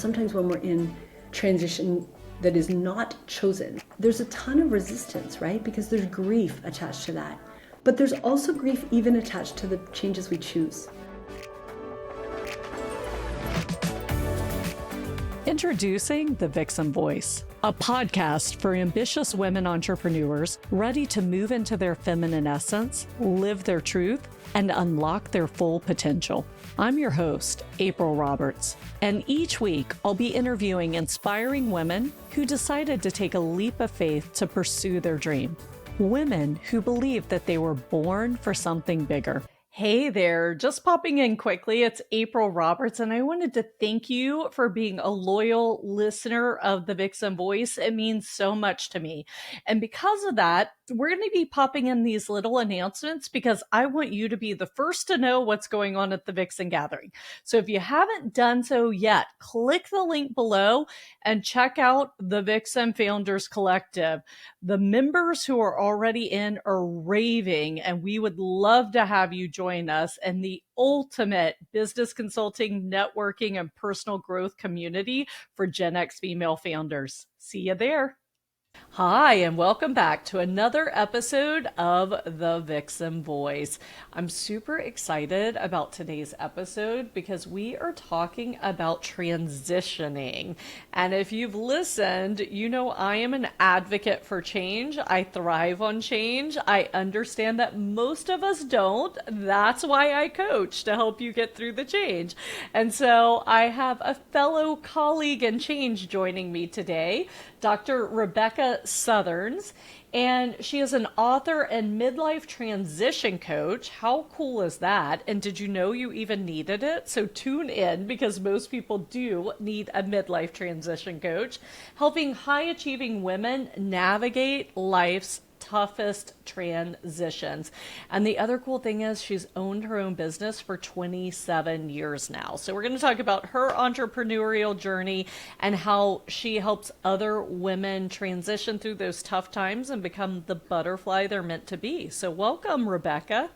sometimes when we're in transition that is not chosen, there's a ton of resistance, right? Because there's grief attached to that. But there's also grief even attached to the changes we choose. Introducing The Vixen Voice, a podcast for ambitious women entrepreneurs ready to move into their feminine essence, live their truth, and unlock their full potential. I'm your host, April Roberts, and each week I'll be interviewing inspiring women who decided to take a leap of faith to pursue their dream. Women who believe that they were born for something bigger. Hey there, just popping in quickly. It's April Roberts, and I wanted to thank you for being a loyal listener of the Vixen Voice. It means so much to me. And because of that, we're going to be popping in these little announcements because I want you to be the first to know what's going on at the Vixen Gathering. So if you haven't done so yet, click the link below and check out the Vixen Founders Collective. The members who are already in are raving, and we would love to have you join us in the ultimate business consulting, networking, and personal growth community for Gen X female founders. See you there. Hi, and welcome back to another episode of The Vixen Voice. I'm super excited about today's episode because we are talking about transitioning. And if you've listened, you know I am an advocate for change. I thrive on change. I understand that most of us don't. That's why I coach, to help you get through the change. And so I have a fellow colleague in change joining me today, Dr. Rebecca Sutherns, and she is an author and midlife transition coach. How cool is that? And did you know you even needed it? So tune in, because most people do need a midlife transition coach, helping high achieving women navigate life's toughest transitions. And the other cool thing is she's owned her own business for 27 years now. So we're going to talk about her entrepreneurial journey and how she helps other women transition through those tough times and become the butterfly they're meant to be. So welcome, Rebecca.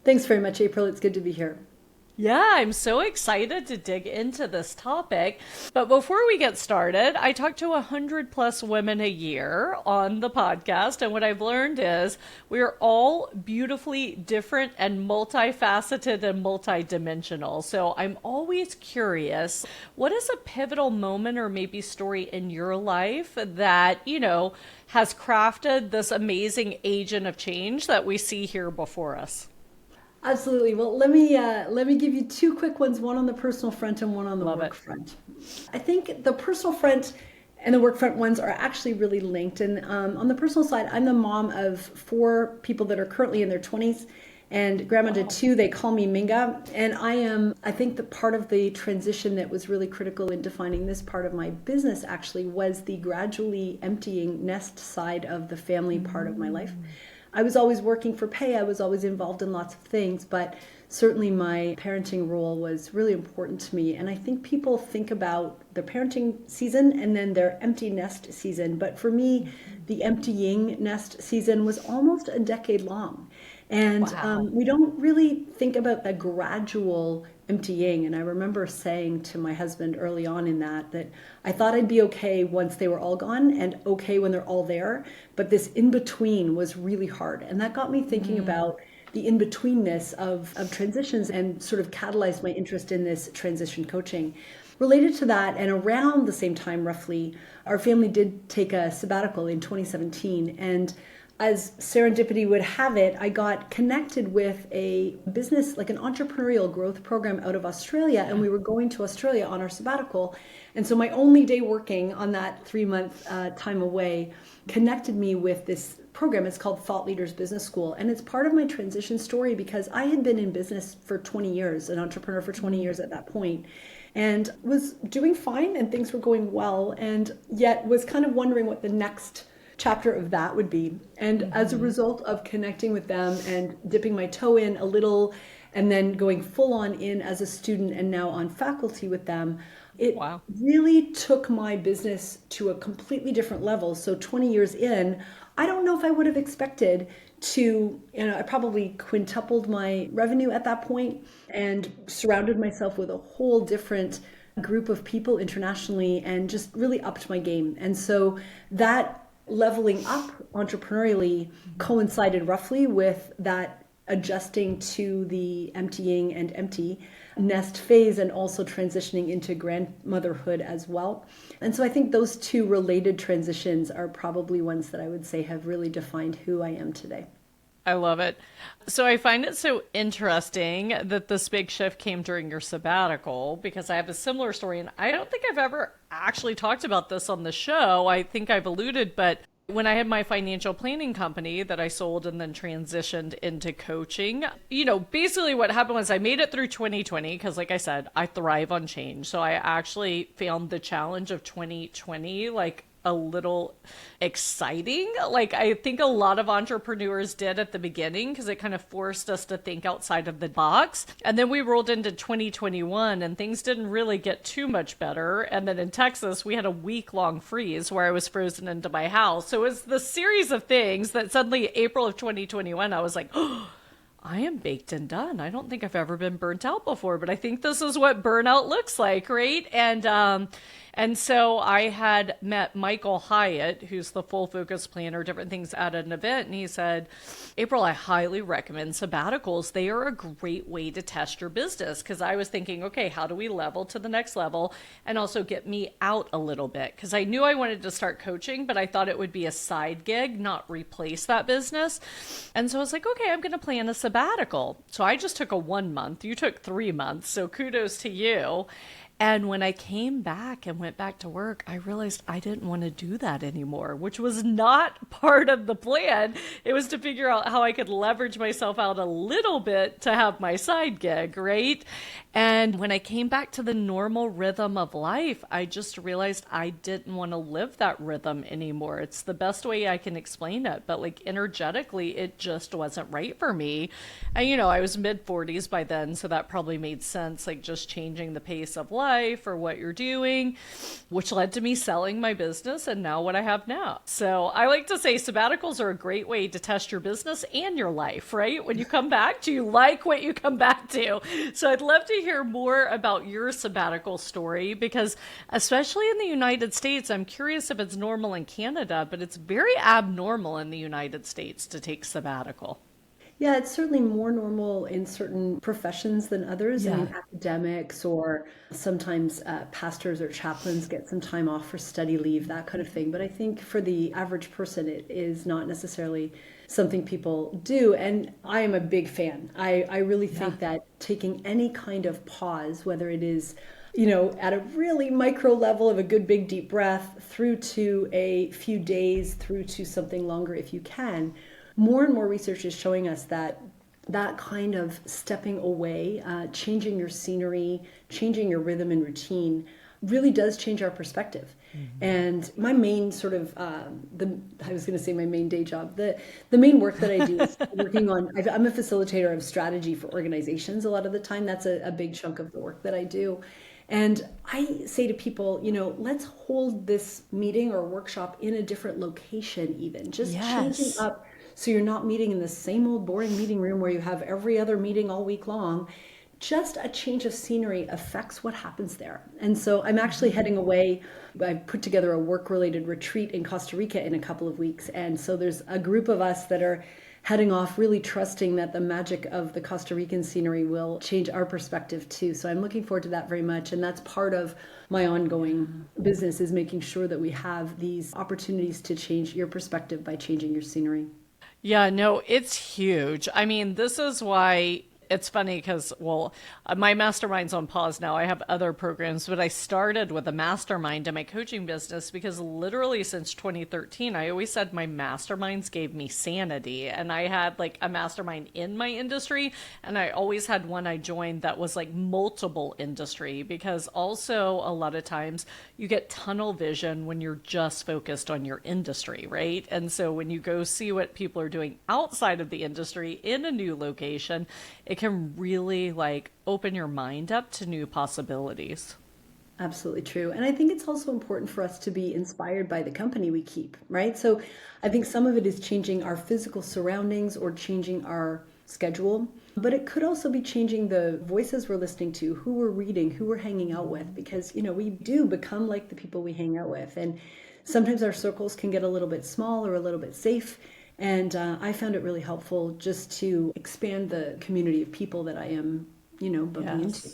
Thanks very much, April. It's good to be here. Yeah, I'm so excited to dig into this topic. But before we get started, I talk to 100+ women a year on the podcast. And what I've learned is we're all beautifully different and multifaceted and multidimensional. So I'm always curious, what is a pivotal moment or maybe story in your life that, has crafted this amazing agent of change that we see here before us? Absolutely. Well, let me give you two quick ones, one on the personal front and one on the work front. I think the personal front and the work front ones are actually really linked. And on the personal side, I'm the mom of 4 people that are currently in their 20s and grandma to 2. They call me Minga. And I think the part of the transition that was really critical in defining this part of my business actually was the gradually emptying nest side of the family part of my life. I was always working for pay. I was always involved in lots of things, but certainly my parenting role was really important to me. And I think people think about their parenting season and then their empty nest season. But for me, the emptying nest season was almost a decade long. And we don't really think about the gradual emptying. And I remember saying to my husband early on in that I thought I'd be okay once they were all gone and okay when they're all there. But this in-between was really hard. And that got me thinking about the in-betweenness of transitions and sort of catalyzed my interest in this transition coaching. Related to that, and around the same time roughly, our family did take a sabbatical in 2017. And as serendipity would have it, I got connected with a business, like an entrepreneurial growth program out of Australia, and we were going to Australia on our sabbatical. And so my only day working on that 3-month time away connected me with this program. It's called Thought Leaders Business School, and it's part of my transition story because I had been in business for 20 years, an entrepreneur for 20 years at that point, and was doing fine and things were going well, and yet was kind of wondering what the next chapter of that would be. And as a result of connecting with them and dipping my toe in a little and then going full on in as a student and now on faculty with them, it really took my business to a completely different level. So 20 years in, I don't know if I would have expected to, I probably quintupled my revenue at that point and surrounded myself with a whole different group of people internationally and just really upped my game. And so that leveling up entrepreneurially coincided roughly with that adjusting to the emptying and empty nest phase and also transitioning into grandmotherhood as well. And so I think those two related transitions are probably ones that I would say have really defined who I am today. I love it. So I find it so interesting that this big shift came during your sabbatical because I have a similar story, and I don't think I've ever actually talked about this on the show. I think I've alluded, but when I had my financial planning company that I sold and then transitioned into coaching, basically what happened was I made it through 2020 because, like I said, I thrive on change. So I actually found the challenge of 2020 like a little exciting. Like I think a lot of entrepreneurs did at the beginning because it kind of forced us to think outside of the box. And then we rolled into 2021 and things didn't really get too much better. And then in Texas, we had a week-long freeze where I was frozen into my house. So it was the series of things that suddenly April of 2021, I was like, oh, I am baked and done. I don't think I've ever been burnt out before, but I think this is what burnout looks like, right? And so I had met Michael Hyatt, who's the full focus planner, different things at an event. And he said, April, I highly recommend sabbaticals. They are a great way to test your business. Because I was thinking, okay, how do we level to the next level and also get me out a little bit? Because I knew I wanted to start coaching, but I thought it would be a side gig, not replace that business. And so I was like, okay, I'm going to plan a sabbatical. So I just took a 1 month. You took 3 months. So kudos to you. And when I came back and went back to work, I realized I didn't want to do that anymore, which was not part of the plan. It was to figure out how I could leverage myself out a little bit to have my side gig, right? And when I came back to the normal rhythm of life, I just realized I didn't want to live that rhythm anymore. It's the best way I can explain it, but like energetically, it just wasn't right for me. And I was mid 40s by then, so that probably made sense, like just changing the pace of life or what you're doing, which led to me selling my business and now what I have now. So I like to say sabbaticals are a great way to test your business and your life, right? When you come back, do you like what you come back to? So I'd love to hear more about your sabbatical story because especially in the United States, I'm curious if it's normal in Canada, but it's very abnormal in the United States to take sabbatical. Yeah, it's certainly more normal in certain professions than others. I Yeah. mean, academics or sometimes pastors or chaplains get some time off for study leave, that kind of thing. But I think for the average person, it is not necessarily something people do. And I am a big fan. I really think that taking any kind of pause, whether it is at a really micro level of a good big deep breath through to a few days, through to something longer if you can, more and more research is showing us that that kind of stepping away, changing your scenery, changing your rhythm and routine really does change our perspective. And my main sort of, I was going to say my main day job, the main work that I do is working on, I'm a facilitator of strategy for organizations a lot of the time. That's a big chunk of the work that I do. And I say to people, let's hold this meeting or workshop in a different location even, just changing up. So you're not meeting in the same old boring meeting room where you have every other meeting all week long. Just a change of scenery affects what happens there. And so I'm actually heading away. I put together a work-related retreat in Costa Rica in a couple of weeks. And so there's a group of us that are heading off, really trusting that the magic of the Costa Rican scenery will change our perspective too. So I'm looking forward to that very much. And that's part of my ongoing business, is making sure that we have these opportunities to change your perspective by changing your scenery. Yeah, no, it's huge. I mean, this is why it's funny because, my mastermind's on pause now. I have other programs, but I started with a mastermind in my coaching business because literally since 2013, I always said my masterminds gave me sanity. And I had like a mastermind in my industry, and I always had one I joined that was like multiple industry, because also a lot of times you get tunnel vision when you're just focused on your industry, right? And so when you go see what people are doing outside of the industry in a new location, it can really like open your mind up to new possibilities. Absolutely true. And I think it's also important for us to be inspired by the company we keep, right? So I think some of it is changing our physical surroundings or changing our schedule. But it could also be changing the voices we're listening to, who we're reading, who we're hanging out with, because, we do become like the people we hang out with. And sometimes our circles can get a little bit small or a little bit safe. And I found it really helpful just to expand the community of people that I am, bumping into.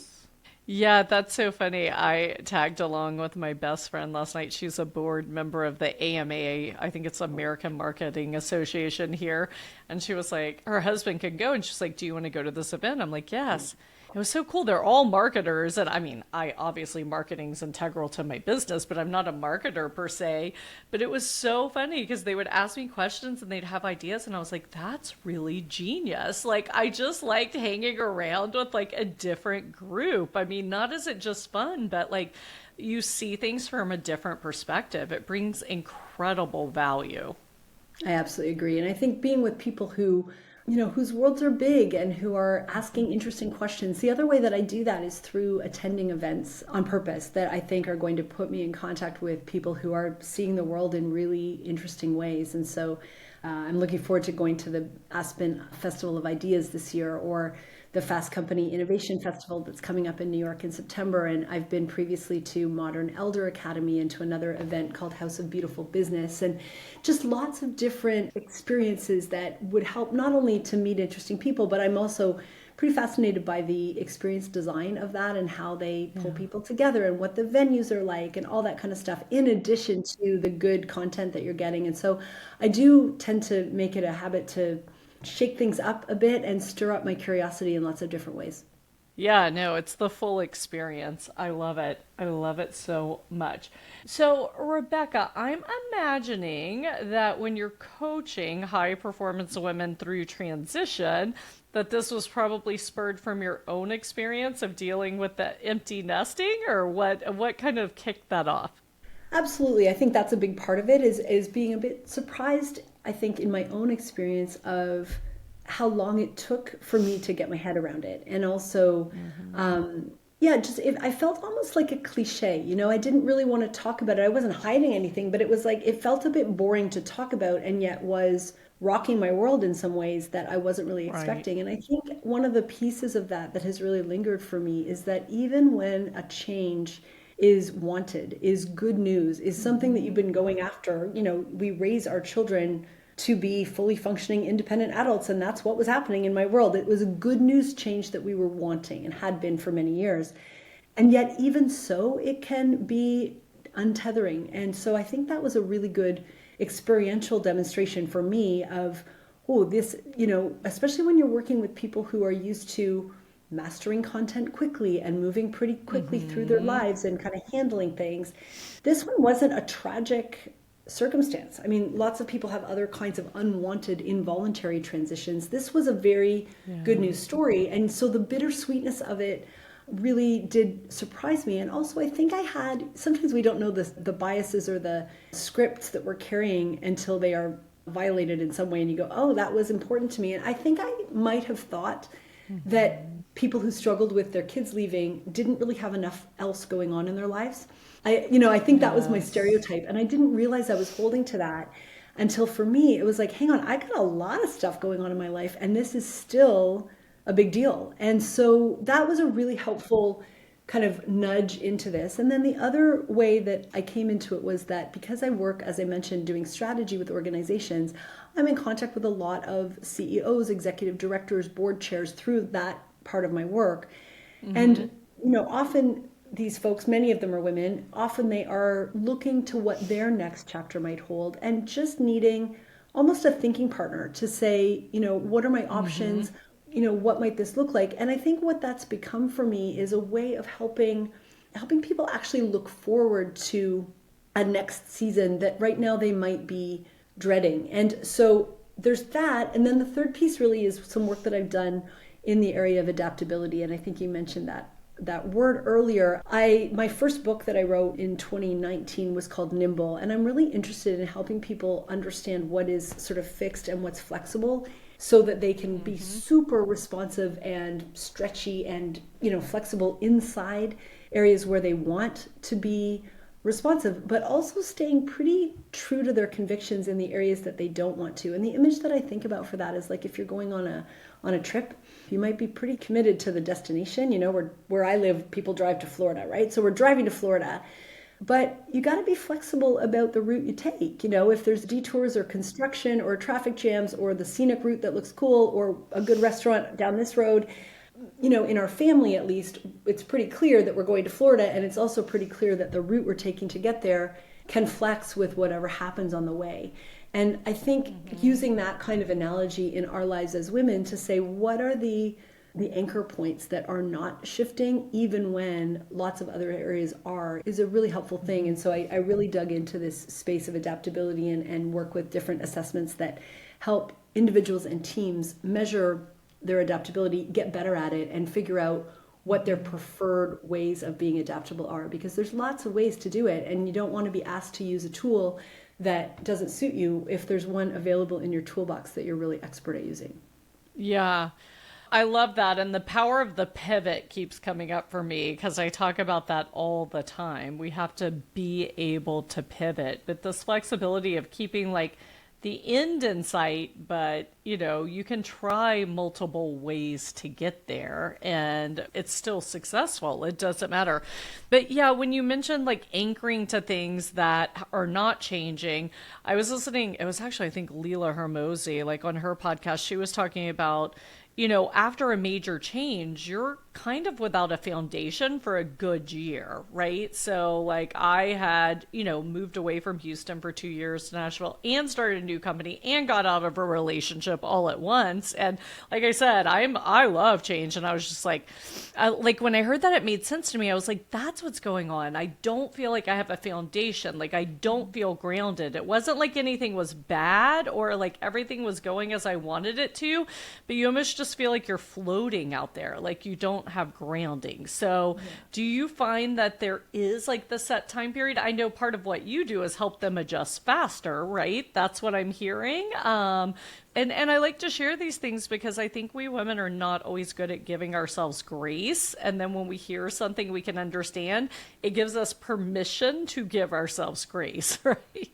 Yeah, that's so funny. I tagged along with my best friend last night. She's a board member of the AMA. I think it's American Marketing Association here. And she was like, her husband can go. And she's like, do you want to go to this event? I'm like, yes. It was so cool. They're all marketers. And I mean, I obviously marketing's integral to my business, but I'm not a marketer per se. But it was so funny because they would ask me questions and they'd have ideas. And I was like, that's really genius. Like, I just liked hanging around with like a different group. I mean, not is it just fun, but like you see things from a different perspective. It brings incredible value. I absolutely agree. And I think being with people who, whose worlds are big and who are asking interesting questions. The other way that I do that is through attending events on purpose that I think are going to put me in contact with people who are seeing the world in really interesting ways. And so I'm looking forward to going to the Aspen Festival of Ideas this year, or the Fast Company Innovation Festival that's coming up in New York in September. And I've been previously to Modern Elder Academy and to another event called House of Beautiful Business, and just lots of different experiences that would help not only to meet interesting people, but I'm also pretty fascinated by the experience design of that and how they pull people together and what the venues are like and all that kind of stuff, in addition to the good content that you're getting. And so I do tend to make it a habit to shake things up a bit and stir up my curiosity in lots of different ways. Yeah, no, it's the full experience. I love it. I love it so much. So, Rebecca, I'm imagining that when you're coaching high performance women through transition, that this was probably spurred from your own experience of dealing with the empty nesting, or what kind of kicked that off? Absolutely. I think that's a big part of it, is being a bit surprised, I think, in my own experience of how long it took for me to get my head around it. And also, I felt almost like a cliche. I didn't really want to talk about it. I wasn't hiding anything, but it was like, it felt a bit boring to talk about, and yet was rocking my world in some ways that I wasn't really expecting. And I think one of the pieces of that has really lingered for me is that even when a change is wanted, is good news, is something that you've been going after, we raise our children to be fully functioning independent adults, and that's what was happening in my world. It was a good news change that we were wanting and had been for many years. And yet, even so, it can be untethering. And so I think that was a really good experiential demonstration for me of, this, especially when you're working with people who are used to mastering content quickly and moving pretty quickly through their lives and kind of handling things. This one wasn't a tragic circumstance. I mean, lots of people have other kinds of unwanted, involuntary transitions. This was a very good news story. And so the bittersweetness of it really did surprise me. And also, I think sometimes we don't know the biases or the scripts that we're carrying until they are violated in some way. And you go, oh, that was important to me. And I think I might have thought that people who struggled with their kids leaving didn't really have enough else going on in their lives. I think that was my stereotype, and I didn't realize I was holding to that until, for me, it was like, hang on, I got a lot of stuff going on in my life, and this is still a big deal. And so that was a really helpful kind of nudge into this. And then the other way that I came into it was that because I work, as I mentioned, doing strategy with organizations, I'm in contact with a lot of CEOs, executive directors, board chairs through that part of my work. And, often these folks, many of them are women, often they are looking to what their next chapter might hold and just needing almost a thinking partner to say, what are my options? What might this look like? And I think what that's become for me is a way of helping people actually look forward to a next season that right now they might be dreading. And so there's that. And then the third piece really is some work that I've done in the area of adaptability. And I think you mentioned that word earlier. My first book that I wrote in 2019 was called Nimble, and I'm really interested in helping people understand what is sort of fixed and what's flexible, so that they can be super responsive and stretchy and flexible inside areas where they want to be responsive, but also staying pretty true to their convictions in the areas that they don't want to. And the image that I think about for that is like if you're going on a trip, you might be pretty committed to the destination. You know, where I live, people drive to Florida, right? So we're driving to Florida. But you got to be flexible about the route you take. You know, if there's detours or construction or traffic jams or the scenic route that looks cool or a good restaurant down this road, you know, in our family at least, it's pretty clear that we're going to Florida, and it's also pretty clear that the route we're taking to get there can flex with whatever happens on the way. And I think using that kind of analogy in our lives as women to say, what are the anchor points that are not shifting even when lots of other areas are, is a really helpful thing. And so I really dug into this space of adaptability and work with different assessments that help individuals and teams measure their adaptability, get better at it, and figure out what their preferred ways of being adaptable are. Because there's lots of ways to do it, and you don't want to be asked to use a tool that doesn't suit you if there's one available in your toolbox that you're really expert at using. Yeah. I love that. And the power of the pivot keeps coming up for me because I talk about that all the time. We have to be able to pivot, but this flexibility of keeping like the end in sight, but you know, you can try multiple ways to get there and it's still successful. It doesn't matter. But yeah, when you mentioned like anchoring to things that are not changing, I was listening, it was actually, I think Leela Hermosi, like on her podcast, she was talking about, you know, after a major change, you're kind of without a foundation for a good year, right? So like I had, you know, moved away from Houston for 2 years to Nashville and started a new company and got out of a relationship all at once. And like I said, I love change. And I was just like when I heard that, it made sense to me. I was like, that's what's going on. I don't feel like I have a foundation. Like I don't feel grounded. It wasn't like anything was bad or like everything was going as I wanted it to, but you almost just feel like you're floating out there. Like you don't have grounding. So do you find that there is like the set time period? I know part of what you do is help them adjust faster, right? That's what I'm hearing. And I like to share these things because I think we women are not always good at giving ourselves grace. And then when we hear something we can understand, it gives us permission to give ourselves grace, right?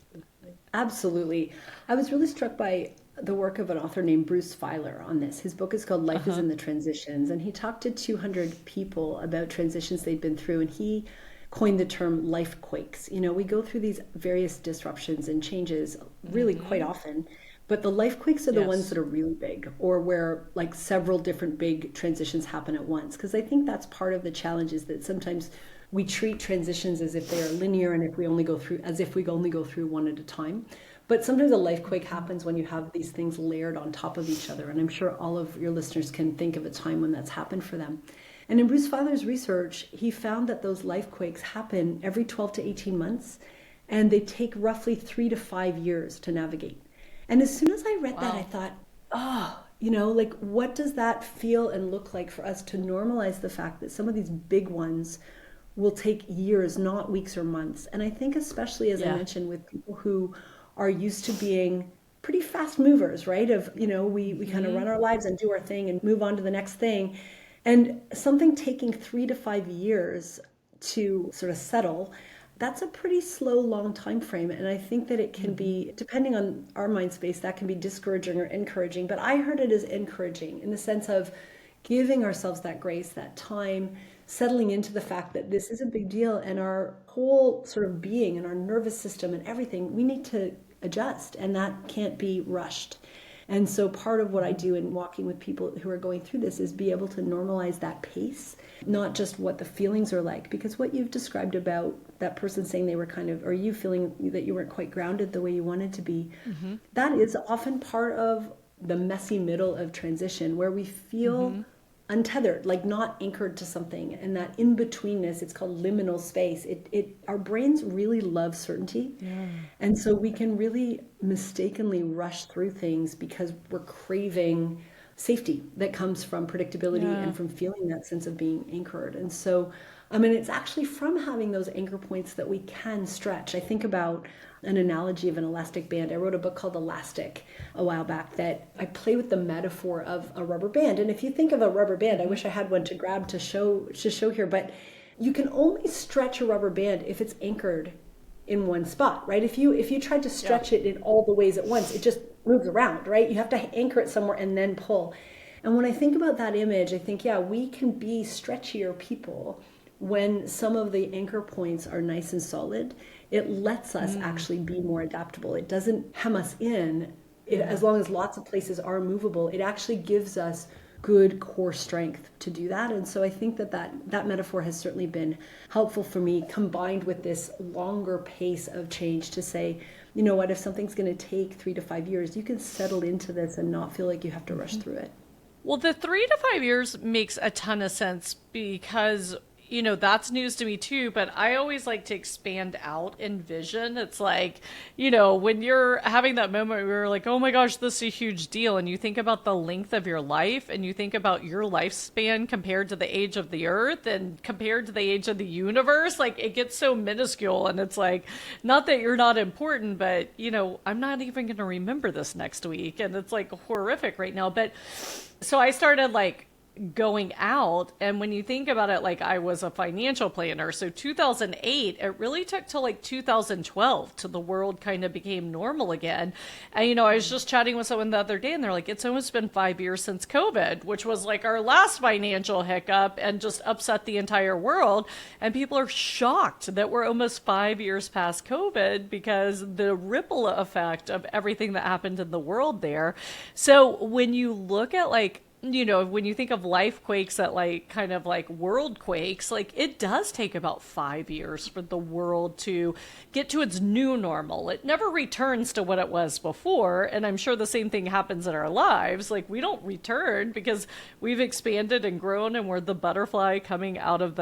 Absolutely. I was really struck by the work of an author named Bruce Feiler on this. His book is called Life is in the Transitions, and he talked to 200 people about transitions they'd been through, and he coined the term life quakes. You know, we go through these various disruptions and changes really quite often, but the life quakes are the ones that are really big, or where like several different big transitions happen at once. Because I think that's part of the challenge is that sometimes we treat transitions as if they are linear and if we only go through one at a time. But sometimes a life quake happens when you have these things layered on top of each other. And I'm sure all of your listeners can think of a time when that's happened for them. And in Bruce Feiler's research, he found that those life quakes happen every 12 to 18 months, and they take roughly 3 to 5 years to navigate. And as soon as I read that, I thought, oh, you know, like what does that feel and look like for us to normalize the fact that some of these big ones will take years, not weeks or months. And I think especially, as I mentioned, with people who are used to being pretty fast movers, right? Of, you know, we kind of run our lives and do our thing and move on to the next thing. And something taking 3 to 5 years to sort of settle, that's a pretty slow, long time frame. And I think that it can be, depending on our mind space, that can be discouraging or encouraging. But I heard it as encouraging in the sense of giving ourselves that grace, that time, settling into the fact that this is a big deal and our whole sort of being and our nervous system and everything, we need to adjust, and that can't be rushed. And so part of what I do in walking with people who are going through this is be able to normalize that pace, not just what the feelings are like, because what you've described about that person saying they were kind of, or you feeling that you weren't quite grounded the way you wanted to be, that is often part of the messy middle of transition where we feel untethered, like not anchored to something. And that in-betweenness, it's called liminal space. Our brains really love certainty. And so we can really mistakenly rush through things because we're craving safety that comes from predictability and from feeling that sense of being anchored. And so, I mean, it's actually from having those anchor points that we can stretch. I think about an analogy of an elastic band. I wrote a book called Elastic a while back that I play with the metaphor of a rubber band. And if you think of a rubber band, I wish I had one to grab to show here, but you can only stretch a rubber band if it's anchored in one spot, right? If you tried to stretch it in all the ways at once, it just moves around, right? You have to anchor it somewhere and then pull. And when I think about that image, I think, yeah, we can be stretchier people when some of the anchor points are nice and solid. It lets us actually be more adaptable. It doesn't hem us in. As long as lots of places are movable, it actually gives us good core strength to do that. And so I think that metaphor has certainly been helpful for me, combined with this longer pace of change, to say, you know what, if something's going to take 3 to 5 years, you can settle into this and not feel like you have to rush through it. Well, the 3 to 5 years makes a ton of sense because, that's news to me too, but I always like to expand out in vision. It's like, when you're having that moment where you're like, oh my gosh, this is a huge deal. And you think about the length of your life and you think about your lifespan compared to the age of the earth and compared to the age of the universe, like it gets so minuscule. And it's like, not that you're not important, but, I'm not even going to remember this next week. And it's like horrific right now. But so I started going out, and when you think about it, I was a financial planner, so 2008, it really took till 2012 till the world kind of became normal again. And I was just chatting with someone the other day, and they're like, it's almost been 5 years since COVID, which was our last financial hiccup and just upset the entire world. And people are shocked that we're almost 5 years past COVID because the ripple effect of everything that happened in the world there. So when you look at when you think of life quakes at world quakes, it does take about 5 years for the world to get to its new normal. It never returns to what it was before. And I'm sure the same thing happens in our lives. We don't return because we've expanded and grown and we're the butterfly coming out of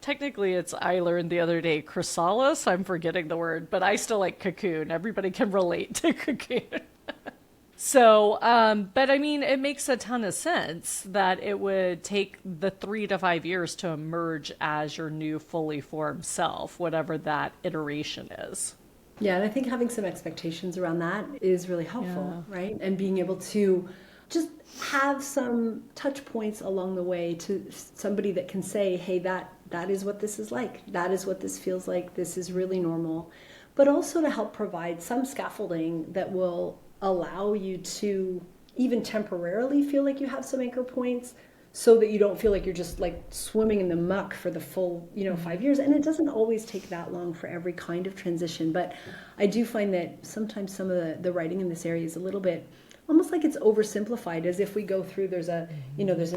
technically I learned the other day, chrysalis. I'm forgetting the word, but I still like cocoon. Everybody can relate to cocoon. So, but I mean, it makes a ton of sense that it would take the 3 to 5 years to emerge as your new fully formed self, whatever that iteration is. Yeah, and I think having some expectations around that is really helpful, right? And being able to just have some touch points along the way to somebody that can say, hey, that is what this is like. That is what this feels like. This is really normal. But also to help provide some scaffolding that will allow you to even temporarily feel like you have some anchor points so that you don't feel like you're just swimming in the muck for the full 5 years. And it doesn't always take that long for every kind of transition, but I do find that sometimes some of the writing in this area is a little bit almost like it's oversimplified, as if we go through, there's an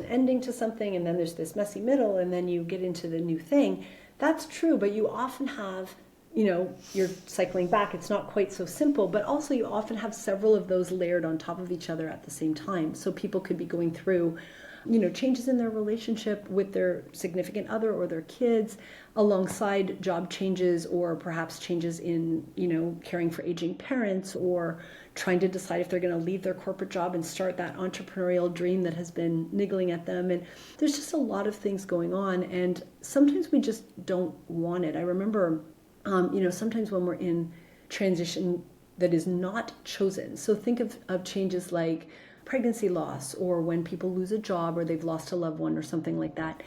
ending to something, and then there's this messy middle, and then you get into the new thing. That's true, but you often have you're cycling back. It's not quite so simple, but also you often have several of those layered on top of each other at the same time. So people could be going through, changes in their relationship with their significant other or their kids, alongside job changes, or perhaps changes in, caring for aging parents, or trying to decide if they're going to leave their corporate job and start that entrepreneurial dream that has been niggling at them. And there's just a lot of things going on. And sometimes we just don't want it. I remember sometimes when we're in transition that is not chosen. So think of changes like pregnancy loss, or when people lose a job or they've lost a loved one or something like that.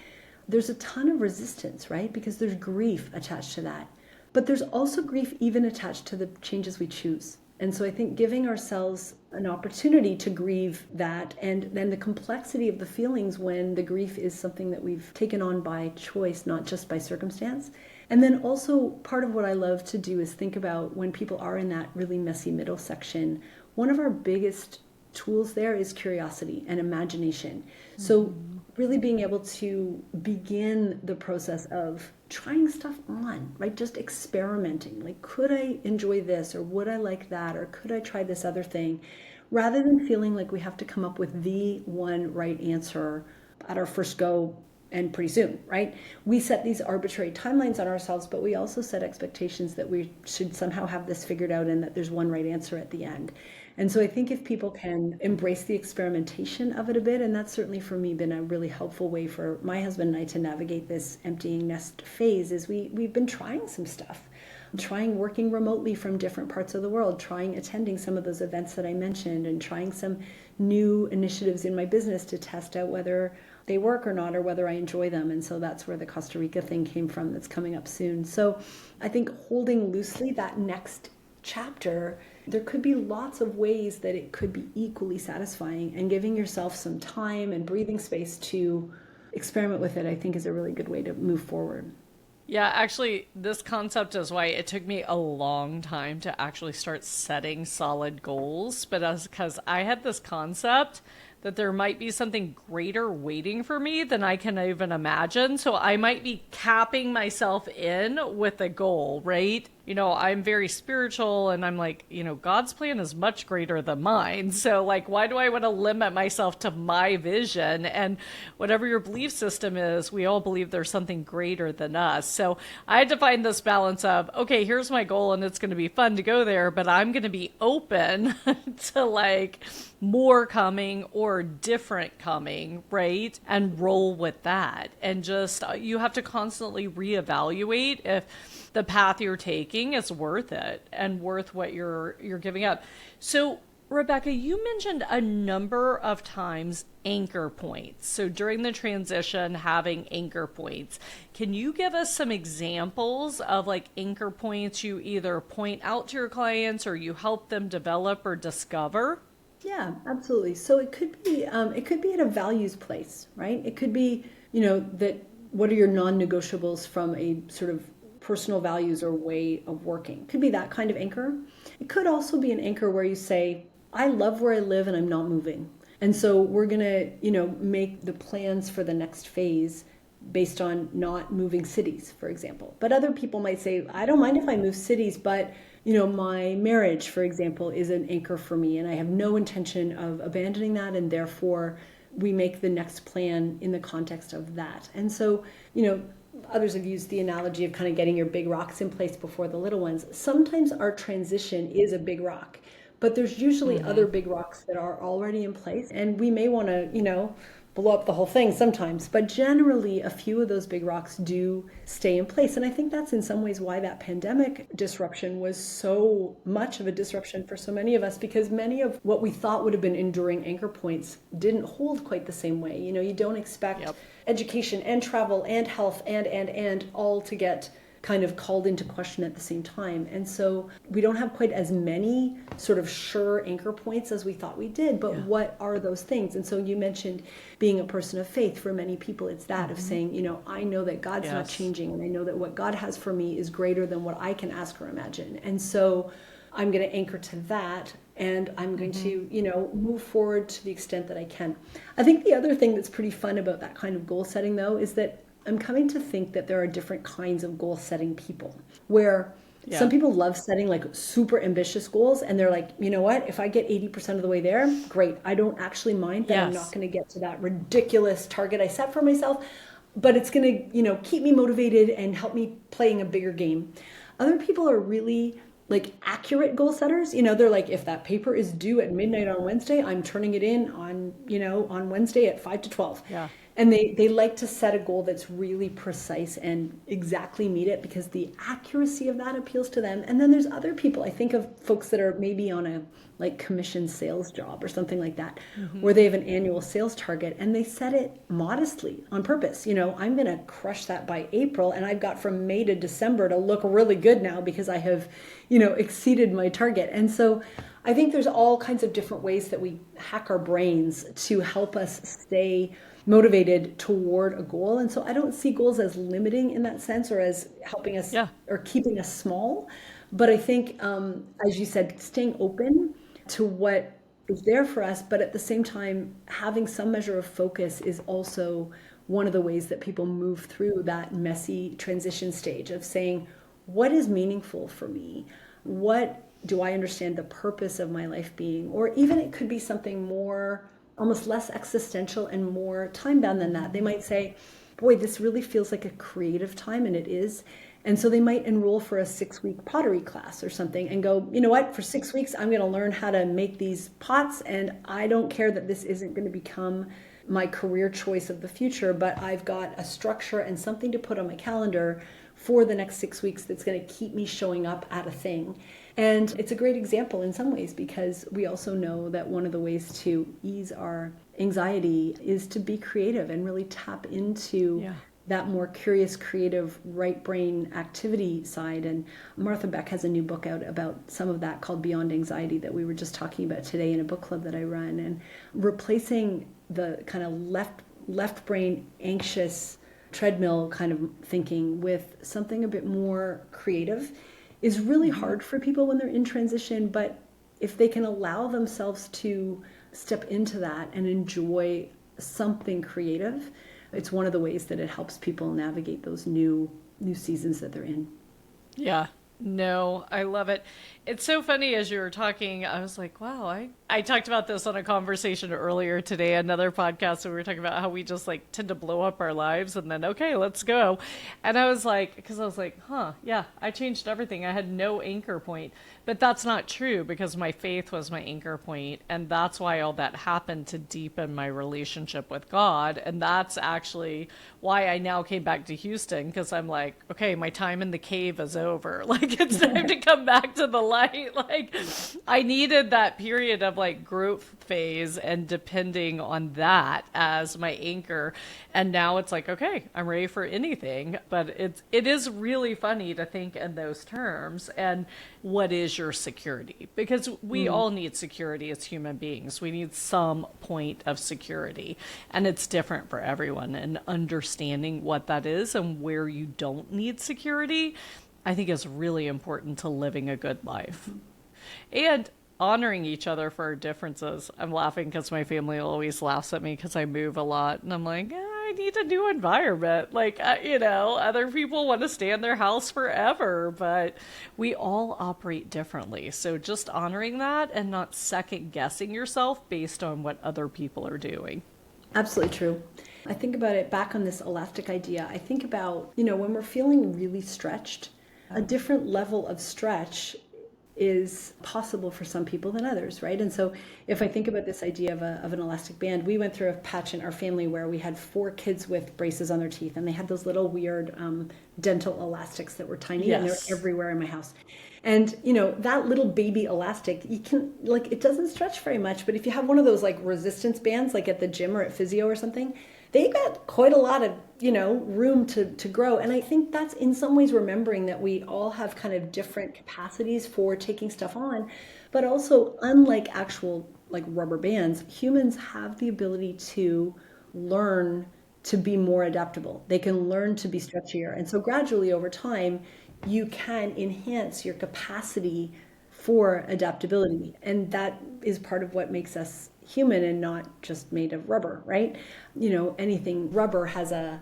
There's a ton of resistance, right? Because there's grief attached to that. But there's also grief even attached to the changes we choose. And so I think giving ourselves an opportunity to grieve that, and then the complexity of the feelings when the grief is something that we've taken on by choice, not just by circumstance. And then also part of what I love to do is think about when people are in that really messy middle section, one of our biggest tools there is curiosity and imagination. Mm-hmm. So really being able to begin the process of trying stuff on, right? Just experimenting. Could I enjoy this, or would I like that, or could I try this other thing? Rather than feeling like we have to come up with the one right answer at our first go and pretty soon, right? We set these arbitrary timelines on ourselves, but we also set expectations that we should somehow have this figured out and that there's one right answer at the end. And so I think if people can embrace the experimentation of it a bit, and that's certainly for me been a really helpful way for my husband and I to navigate this emptying nest phase, is we've been trying some stuff, trying working remotely from different parts of the world, trying attending some of those events that I mentioned, and trying some new initiatives in my business to test out whether they work or not, or whether I enjoy them. And so that's where the Costa Rica thing came from that's coming up soon. So I think holding loosely that next chapter, there could be lots of ways that it could be equally satisfying, and giving yourself some time and breathing space to experiment with it, I think, is a really good way to move forward. Yeah, actually, this concept is why it took me a long time to actually start setting solid goals. But as because I had this concept that there might be something greater waiting for me than I can even imagine. So I might be capping myself in with a goal, right? You know, I'm very spiritual and I'm like, you know, God's plan is much greater than mine. So, like, why do I want to limit myself to my vision? And whatever your belief system is, we all believe there's something greater than us. So I had to find this balance of, okay, here's my goal and it's going to be fun to go there, but I'm going to be open to like more coming or different coming, right? And roll with that. And just, you have to constantly reevaluate if the path you're taking is worth it and worth what you're giving up. So, Rebecca, you mentioned a number of times anchor points. So during the transition, having anchor points. Can you give us some examples of like anchor points you either point out to your clients or you help them develop or discover? Yeah, absolutely. So it could be at a values place, right? It could be, you know, that what are your non-negotiables from a sort of personal values or way of working. It could be that kind of anchor. It could also be an anchor where you say, I love where I live and I'm not moving. And so we're going to, you know, make the plans for the next phase based on not moving cities, for example. But other people might say, I don't mind if I move cities, but you know, my marriage, for example, is an anchor for me and I have no intention of abandoning that, and therefore we make the next plan in the context of that. And so, you know, others have used the analogy of kind of getting your big rocks in place before the little ones. Sometimes our transition is a big rock, but there's usually other big rocks that are already in place, and we may want to, you know, blow up the whole thing sometimes, but generally a few of those big rocks do stay in place. And I think that's in some ways why that pandemic disruption was so much of a disruption for so many of us, because many of what we thought would have been enduring anchor points didn't hold quite the same way. You know, you don't expect education and travel and health and all to get kind of called into question at the same time. And so we don't have quite as many sort of sure anchor points as we thought we did, but what are those things? And so you mentioned being a person of faith. For many people, it's that of saying, you know, I know that God's not changing, and I know that what God has for me is greater than what I can ask or imagine. And so I'm going to anchor to that, and I'm going to, you know, move forward to the extent that I can. I think the other thing that's pretty fun about that kind of goal setting, though, is that I'm coming to think that there are different kinds of goal setting people, where some people love setting like super ambitious goals, and they're like, you know what, if I get 80% of the way there, great. I don't actually mind that I'm not going to get to that ridiculous target I set for myself, but it's going to, you know, keep me motivated and help me playing a bigger game. Other people are really like accurate goal setters. You know, they're like, if that paper is due at midnight on Wednesday, I'm turning it in on, you know, on Wednesday at 5 to 12. Yeah. And they like to set a goal that's really precise and exactly meet it, because the accuracy of that appeals to them. And then there's other people. I think of folks that are maybe on a like commission sales job or something like that, where they have an annual sales target and they set it modestly on purpose. You know, I'm going to crush that by April, and I've got from May to December to look really good now because I have, you know, exceeded my target. And so I think there's all kinds of different ways that we hack our brains to help us stay motivated toward a goal. And so I don't see goals as limiting in that sense, or as helping us or keeping us small. But I think, as you said, staying open to what is there for us, but at the same time, having some measure of focus is also one of the ways that people move through that messy transition stage of saying, what is meaningful for me? What do I understand the purpose of my life being? Or even it could be something more, almost less existential and more time-bound than that. They might say, boy, this really feels like a creative time, and it is. And so they might enroll for a 6-week pottery class or something and go, you know what, for 6 weeks, I'm going to learn how to make these pots, and I don't care that this isn't going to become my career choice of the future, but I've got a structure and something to put on my calendar for the next 6 weeks that's going to keep me showing up at a thing. And it's a great example in some ways, because we also know that one of the ways to ease our anxiety is to be creative and really tap into that more curious, creative, right brain activity side. And Martha Beck has a new book out about some of that called Beyond Anxiety that we were just talking about today in a book club that I run. And replacing the kind of left brain anxious treadmill kind of thinking with something a bit more creative is really hard for people when they're in transition. But if they can allow themselves to step into that and enjoy something creative, it's one of the ways that it helps people navigate those new seasons that they're in. Yeah. No, I love it. It's so funny as you were talking, I was like, wow, I talked about this on a conversation earlier today, another podcast, so we were talking about how we just like tend to blow up our lives and then, okay, let's go. And I was like, because I was like, yeah, I changed everything. I had no anchor point. But that's not true because my faith was my anchor point, and that's why all that happened to deepen my relationship with God. And that's actually why I now came back to Houston, because I'm like, okay, my time in the cave is over. Like, it's time to come back to the light. Like, I needed that period of like growth phase and depending on that as my anchor. And now it's like, okay, I'm ready for anything. But it is really funny to think in those terms. And what is your security? Because we all need security as human beings. We need some point of security, and it's different for everyone. And understanding what that is and where you don't need security, I think is really important to living a good life. And honoring each other for our differences. I'm laughing because my family always laughs at me because I move a lot, and I'm like, I need a new environment. Like, other people want to stay in their house forever, but we all operate differently. So just honoring that and not second guessing yourself based on what other people are doing. Absolutely true. I think about it back on this elastic idea. I think about, when we're feeling really stretched, a different level of stretch is possible for some people than others, right? And so if I think about this idea of an elastic band, we went through a patch in our family where we had 4 kids with braces on their teeth, and they had those little weird dental elastics that were tiny, and they're everywhere in my house. And, that little baby elastic, you can, like, it doesn't stretch very much, but if you have one of those like resistance bands, like at the gym or at physio or something, they got quite a lot of, room to grow. And I think that's in some ways remembering that we all have kind of different capacities for taking stuff on, but also unlike actual like rubber bands, humans have the ability to learn to be more adaptable. They can learn to be stretchier. And so gradually over time, you can enhance your capacity for adaptability. And that is part of what makes us human and not just made of rubber, right? Anything rubber has a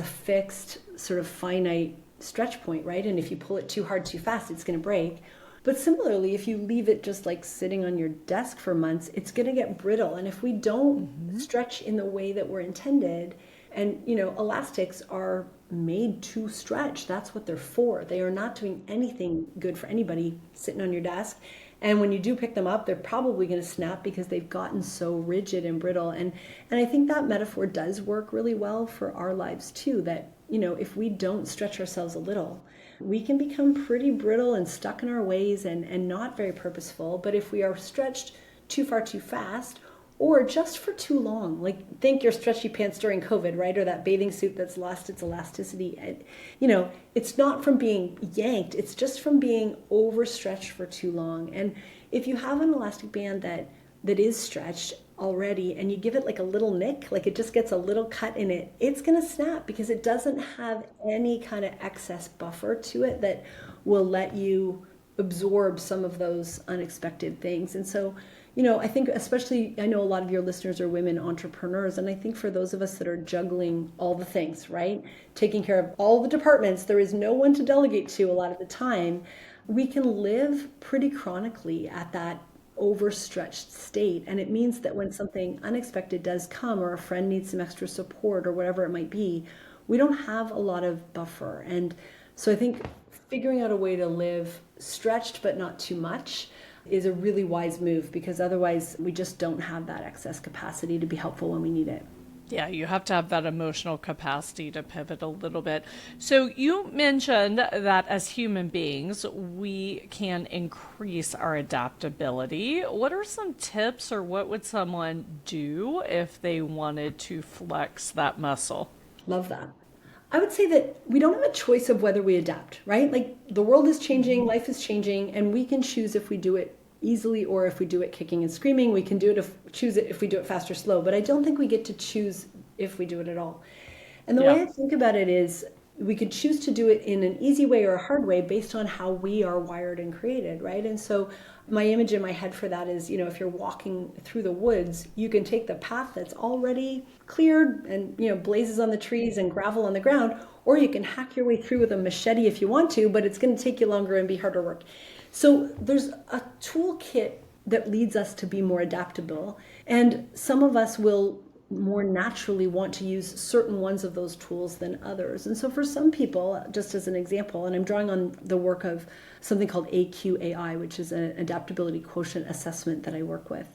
fixed sort of finite stretch point, right? And if you pull it too hard, too fast, it's going to break. But similarly, if you leave it just like sitting on your desk for months, it's going to get brittle. And if we don't stretch in the way that we're intended, and elastics are made to stretch. That's what they're for. They are not doing anything good for anybody sitting on your desk. And when you do pick them up, they're probably going to snap because they've gotten so rigid and brittle. And I think that metaphor does work really well for our lives too, that, if we don't stretch ourselves a little, we can become pretty brittle and stuck in our ways and not very purposeful. But if we are stretched too far too fast, or just for too long, like think your stretchy pants during COVID, right? Or that bathing suit that's lost its elasticity. It's not from being yanked, it's just from being overstretched for too long. And if you have an elastic band that is stretched already and you give it like a little nick, like it just gets a little cut in it, it's gonna snap because it doesn't have any kind of excess buffer to it that will let you absorb some of those unexpected things. And so, I think especially, I know a lot of your listeners are women entrepreneurs, and I think for those of us that are juggling all the things, right? Taking care of all the departments, there is no one to delegate to a lot of the time. We can live pretty chronically at that overstretched state. And it means that when something unexpected does come, or a friend needs some extra support or whatever it might be, we don't have a lot of buffer. And so I think figuring out a way to live stretched but not too much is a really wise move, because otherwise we just don't have that excess capacity to be helpful when we need it. Yeah, you have to have that emotional capacity to pivot a little bit. So you mentioned that as human beings, we can increase our adaptability. What are some tips, or what would someone do if they wanted to flex that muscle? Love that. I would say that we don't have a choice of whether we adapt, right? Like the world is changing, life is changing, and we can choose if we do it easily or if we do it kicking and screaming. We can do it choose it if we do it fast or slow, but I don't think we get to choose if we do it at all. And the Yeah. way I think about it is we could choose to do it in an easy way or a hard way based on how we are wired and created, right? And so my image in my head for that is, if you're walking through the woods, you can take the path that's already cleared and, blazes on the trees and gravel on the ground, or you can hack your way through with a machete if you want to, but it's going to take you longer and be harder work. So there's a toolkit that leads us to be more adaptable. And some of us will more naturally want to use certain ones of those tools than others. And so for some people, just as an example, and I'm drawing on the work of something called AQAI, which is an adaptability quotient assessment that I work with.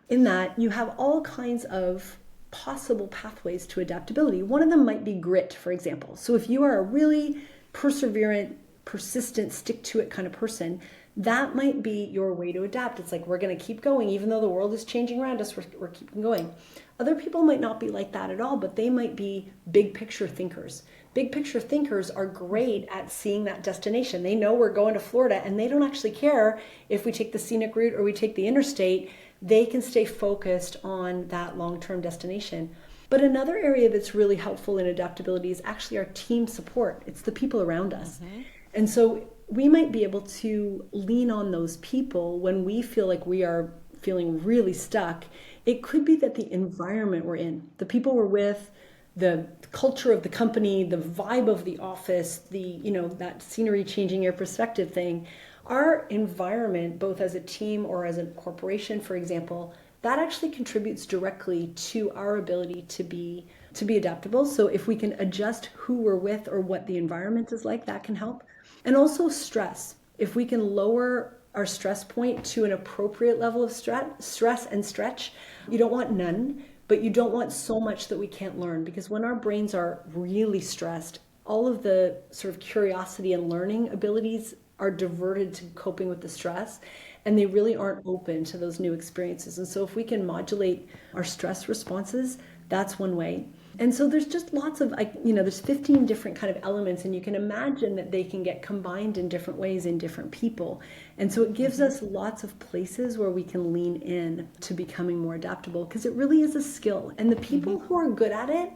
In that, you have all kinds of possible pathways to adaptability. One of them might be grit, for example. So if you are a really perseverant, persistent, stick to it kind of person, that might be your way to adapt. It's like, we're going to keep going, even though the world is changing around us, we're keeping going. Other people might not be like that at all, but they might be big picture thinkers. Big picture thinkers are great at seeing that destination. They know we're going to Florida and they don't actually care if we take the scenic route or we take the interstate. They can stay focused on that long-term destination. But another area that's really helpful in adaptability is actually our team support. It's the people around us. Mm-hmm. And so we might be able to lean on those people when we feel like we are feeling really stuck. It could be that the environment we're in, the people we're with, the culture of the company, the vibe of the office, that scenery changing your perspective thing, our environment, both as a team or as a corporation, for example, that actually contributes directly to our ability to be adaptable. So if we can adjust who we're with or what the environment is like, that can help. And also stress. If we can lower our stress point to an appropriate level of stress and stretch, you don't want none, but you don't want so much that we can't learn. Because when our brains are really stressed, all of the sort of curiosity and learning abilities are diverted to coping with the stress, and they really aren't open to those new experiences. And so if we can modulate our stress responses, that's one way. And so there's just lots of, there's 15 different kind of elements, and you can imagine that they can get combined in different ways in different people. And so it gives us lots of places where we can lean in to becoming more adaptable, because it really is a skill. And the people who are good at it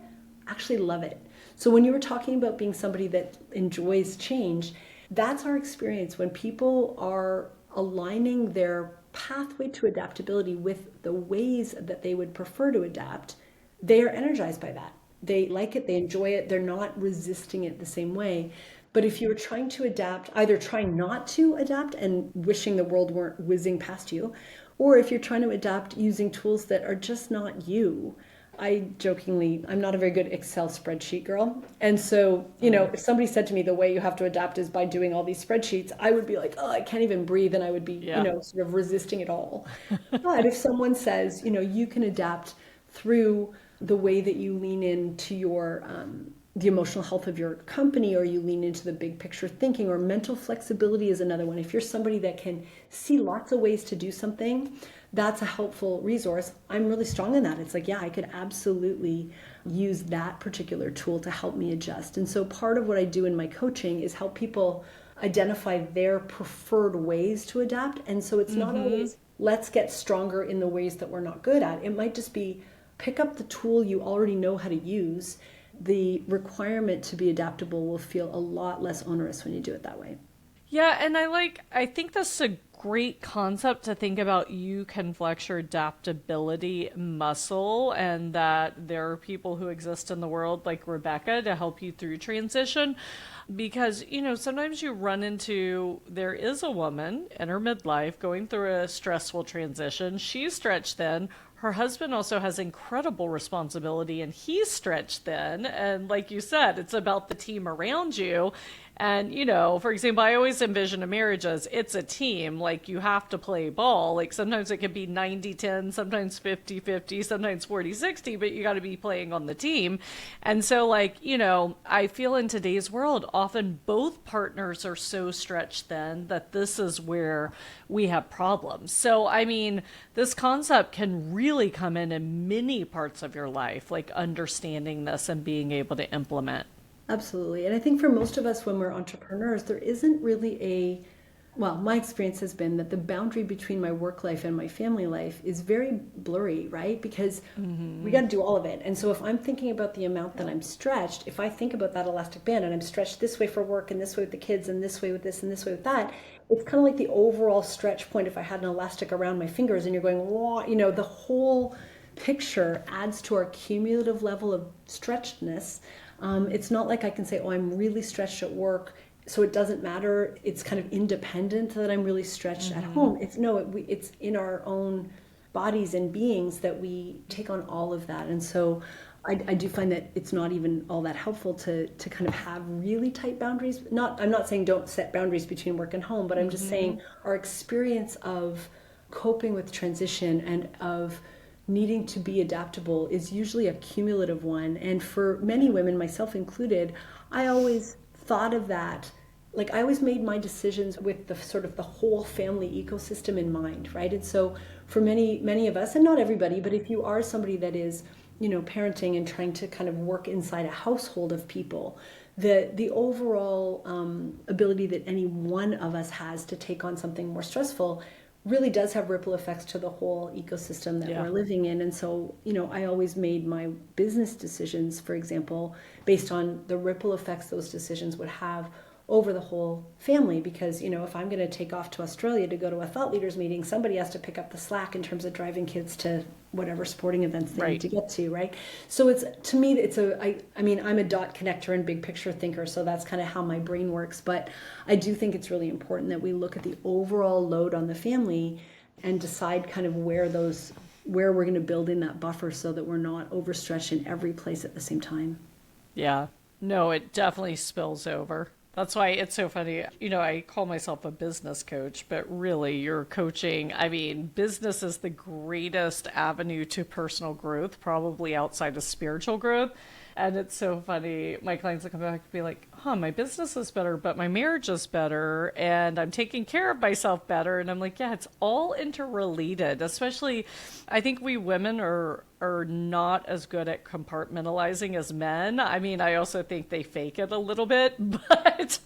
actually love it. So when you were talking about being somebody that enjoys change, that's our experience. When people are aligning their pathway to adaptability with the ways that they would prefer to adapt, they are energized by that. They like it, they enjoy it, they're not resisting it the same way. But if you're trying to adapt, either trying not to adapt and wishing the world weren't whizzing past you, or if you're trying to adapt using tools that are just not you. I'm not a very good Excel spreadsheet girl. And so, if somebody said to me the way you have to adapt is by doing all these spreadsheets, I would be like, oh, I can't even breathe. And I would be, sort of resisting it all. But if someone says, you can adapt through the way that you lean into your the emotional health of your company, or you lean into the big picture thinking, or mental flexibility is another one. If you're somebody that can see lots of ways to do something, that's a helpful resource. I'm really strong in that. It's like, yeah, I could absolutely use that particular tool to help me adjust. And so part of what I do in my coaching is help people identify their preferred ways to adapt. And so it's not always, let's get stronger in the ways that we're not good at. It might just be, pick up the tool you already know how to use. The requirement to be adaptable will feel a lot less onerous when you do it that way. Yeah, and I think that's a great concept to think about. You can flex your adaptability muscle, and that there are people who exist in the world like Rebecca to help you through transition. Because, sometimes you run into, there is a woman in her midlife going through a stressful transition. She's stretched thin. her husband also has incredible responsibility and he's stretched thin. And like you said, it's about the team around you. And, for example, I always envision a marriage as it's a team. Like, you have to play ball. Like, sometimes it can be 90-10, sometimes 50-50, sometimes 40-60, but you got to be playing on the team. And so, like, I feel in today's world, often both partners are so stretched thin that this is where we have problems. So, I mean, this concept can really come in many parts of your life, like understanding this and being able to implement. Absolutely. And I think for most of us, when we're entrepreneurs, there isn't really well, my experience has been that the boundary between my work life and my family life is very blurry, right? Because we got to do all of it. And so if I'm thinking about the amount that I'm stretched, if I think about that elastic band and I'm stretched this way for work and this way with the kids and this way with this and this way with that, it's kind of like the overall stretch point if I had an elastic around my fingers and you're going, whoa, the whole picture adds to our cumulative level of stretchedness. It's not like I can say, oh, I'm really stretched at work, so it doesn't matter. It's kind of independent that I'm really stretched at home. It's in our own bodies and beings that we take on all of that. And so I do find that it's not even all that helpful to kind of have really tight boundaries. I'm not saying don't set boundaries between work and home, but I'm just saying our experience of coping with transition and of needing to be adaptable is usually a cumulative one. And for many women, myself included, I always thought of that. Like, I always made my decisions with the sort of the whole family ecosystem in mind, right? And so for many of us, and not everybody, but if you are somebody that is, parenting and trying to kind of work inside a household of people, the overall ability that any one of us has to take on something more stressful really does have ripple effects to the whole ecosystem that we're living in. And so, I always made my business decisions, for example, based on the ripple effects those decisions would have over the whole family. Because, if I'm going to take off to Australia to go to a thought leaders meeting, somebody has to pick up the slack in terms of driving kids to whatever sporting events they need to get to, right? So to me, I'm a dot connector and big picture thinker, so that's kind of how my brain works. But I do think it's really important that we look at the overall load on the family and decide kind of where we're going to build in that buffer so that we're not overstretched in every place at the same time. Yeah. No, it definitely spills over. That's why it's so funny. I call myself a business coach, but really you're coaching. I mean, business is the greatest avenue to personal growth, probably outside of spiritual growth. And it's so funny. My clients will come back and be like, my business is better, but my marriage is better, and I'm taking care of myself better. And I'm like, yeah, it's all interrelated. Especially, I think we women are not as good at compartmentalizing as men. I mean, I also think they fake it a little bit, but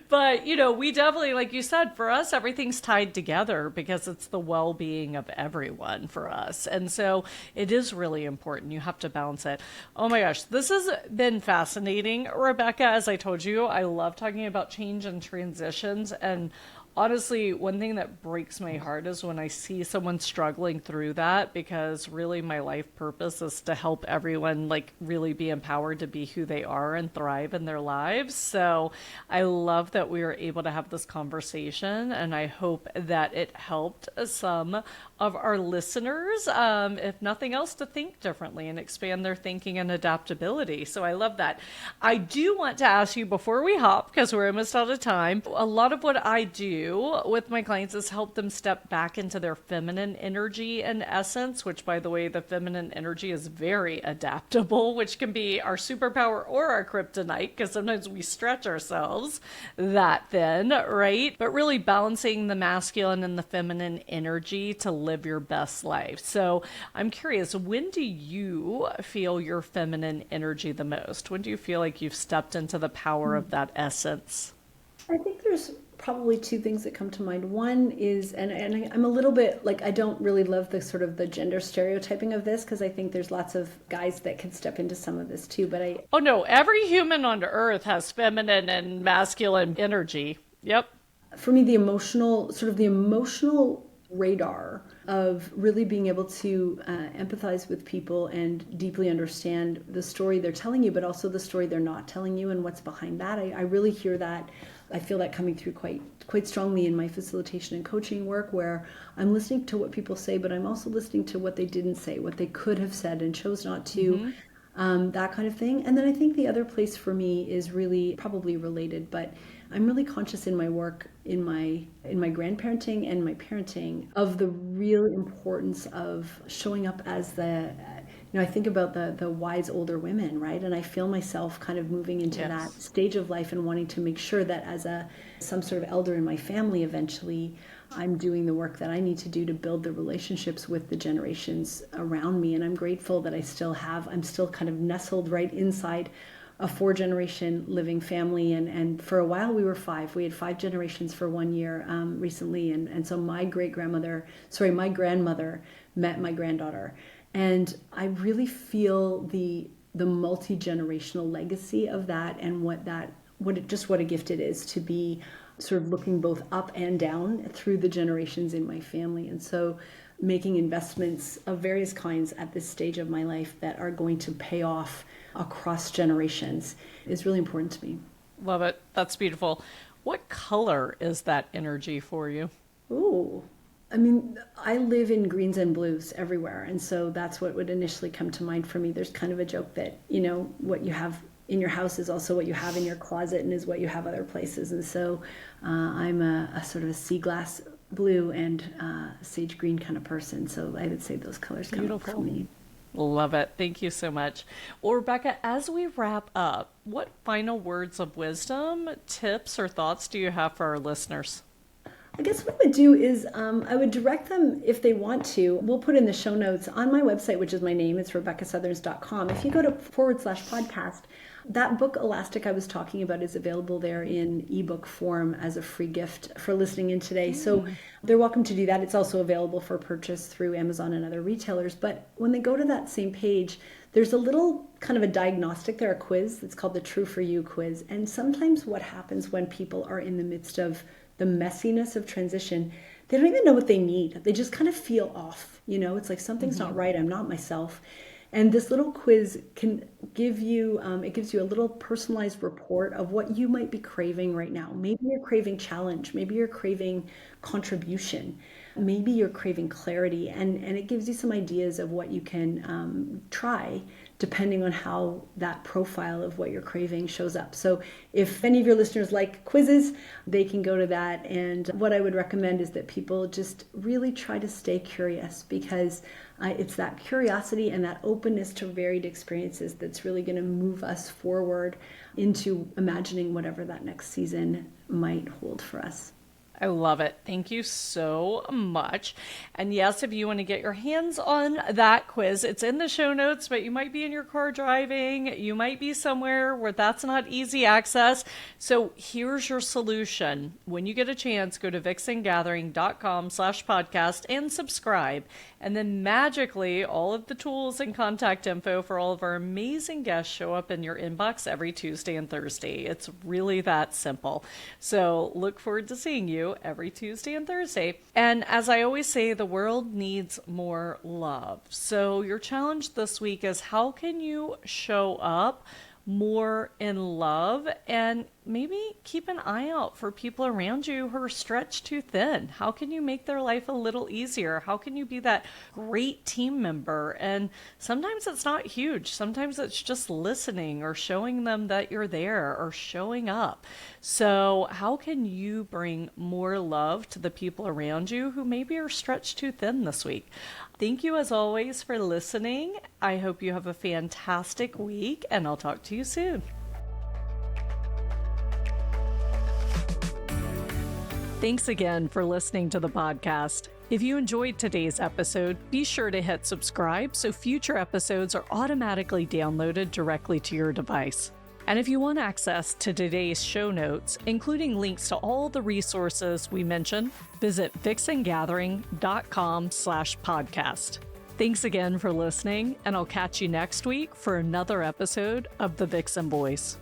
but we definitely, like you said, for us, everything's tied together because it's the well-being of everyone for us. And so it is really important. You have to balance it. Oh my gosh, this has been fascinating, Rebecca. As I told you, I love talking about change and transitions. And honestly, one thing that breaks my heart is when I see someone struggling through that, because really my life purpose is to help everyone like really be empowered to be who they are and thrive in their lives. So I love that we were able to have this conversation, and I hope that it helped some of our listeners, if nothing else, to think differently and expand their thinking and adaptability. So I love that. I do want to ask you before we hop, because we're almost out of time, a lot of what I do with my clients is help them step back into their feminine energy and essence, which, by the way, the feminine energy is very adaptable, which can be our superpower or our kryptonite, because sometimes we stretch ourselves that thin, right? But really balancing the masculine and the feminine energy to live your best life. So I'm curious, when do you feel your feminine energy the most? When do you feel like you've stepped into the power of that essence? I think there's probably two things that come to mind. One is, and I'm a little bit like, I don't really love the sort of the gender stereotyping of this, because I think there's lots of guys that can step into some of this too. But oh no, every human on earth has feminine and masculine energy. Yep. For me, the emotional radar of really being able to empathize with people and deeply understand the story they're telling you, but also the story they're not telling you and what's behind that. I really hear that I feel that coming through quite strongly in my facilitation and coaching work, where I'm listening to what people say, but I'm also listening to what they didn't say, what they could have said and chose not to, that kind of thing. And then I think the other place for me is really probably related, but I'm really conscious in my work, in my grandparenting and my parenting, of the real importance of showing up as I think about the wise older women, right? And I feel myself kind of moving into that stage of life and wanting to make sure that as some sort of elder in my family, eventually I'm doing the work that I need to do to build the relationships with the generations around me. And I'm grateful that I'm still kind of nestled right inside a 4-generation living family. And for a while we were 5. We had 5 generations for 1 year recently. And so my grandmother met my granddaughter. And I really feel the multi-generational legacy of that, and what a gift it is to be sort of looking both up and down through the generations in my family. And so making investments of various kinds at this stage of my life that are going to pay off across generations is really important to me. Love it. That's beautiful. What color is that energy for you? Ooh. I mean, I live in greens and blues everywhere. And so that's what would initially come to mind for me. There's kind of a joke that, what you have in your house is also what you have in your closet and is what you have other places. And so I'm a sort of a sea glass blue and sage green kind of person. So I would say those colors come up for me. Love it. Thank you so much. Well, Rebecca, as we wrap up, what final words of wisdom, tips, or thoughts do you have for our listeners? I guess what I would do is I would direct them, if they want to, we'll put in the show notes on my website, which is my name, it's RebeccaSutherns.com. If you go to /podcast, that book Elastic I was talking about is available there in ebook form as a free gift for listening in today. So they're welcome to do that. It's also available for purchase through Amazon and other retailers. But when they go to that same page, there's a little kind of a diagnostic there, a quiz that's called the True for You quiz. And sometimes what happens when people are in the midst of the messiness of transition, they don't even know what they need. They just kind of feel off. It's like something's not right. I'm not myself. And this little quiz can give you, it gives you a little personalized report of what you might be craving right now. Maybe you're craving challenge. Maybe you're craving contribution. Maybe you're craving clarity. And it gives you some ideas of what you can try depending on how that profile of what you're craving shows up. So if any of your listeners like quizzes, they can go to that. And what I would recommend is that people just really try to stay curious, because it's that curiosity and that openness to varied experiences that's really going to move us forward into imagining whatever that next season might hold for us. I love it. Thank you so much. And yes, if you want to get your hands on that quiz, it's in the show notes, but you might be in your car driving. You might be somewhere where that's not easy access. So here's your solution. When you get a chance, go to vixengathering.com/podcast and subscribe. And then magically, all of the tools and contact info for all of our amazing guests show up in your inbox every Tuesday and Thursday. It's really that simple. So look forward to seeing you every Tuesday and Thursday. And as I always say, the world needs more love. So your challenge this week is, how can you show up more in love, and maybe keep an eye out for people around you who are stretched too thin? How can you make their life a little easier? How can you be that great team member? And sometimes it's not huge. Sometimes it's just listening or showing them that you're there or showing up. So how can you bring more love to the people around you who maybe are stretched too thin this week? Thank you as always for listening. I hope you have a fantastic week, and I'll talk to you soon. Thanks again for listening to the podcast. If you enjoyed today's episode, be sure to hit subscribe so future episodes are automatically downloaded directly to your device. And if you want access to today's show notes, including links to all the resources we mentioned, visit vixengathering.com/podcast. Thanks again for listening, and I'll catch you next week for another episode of The Vixen Voice.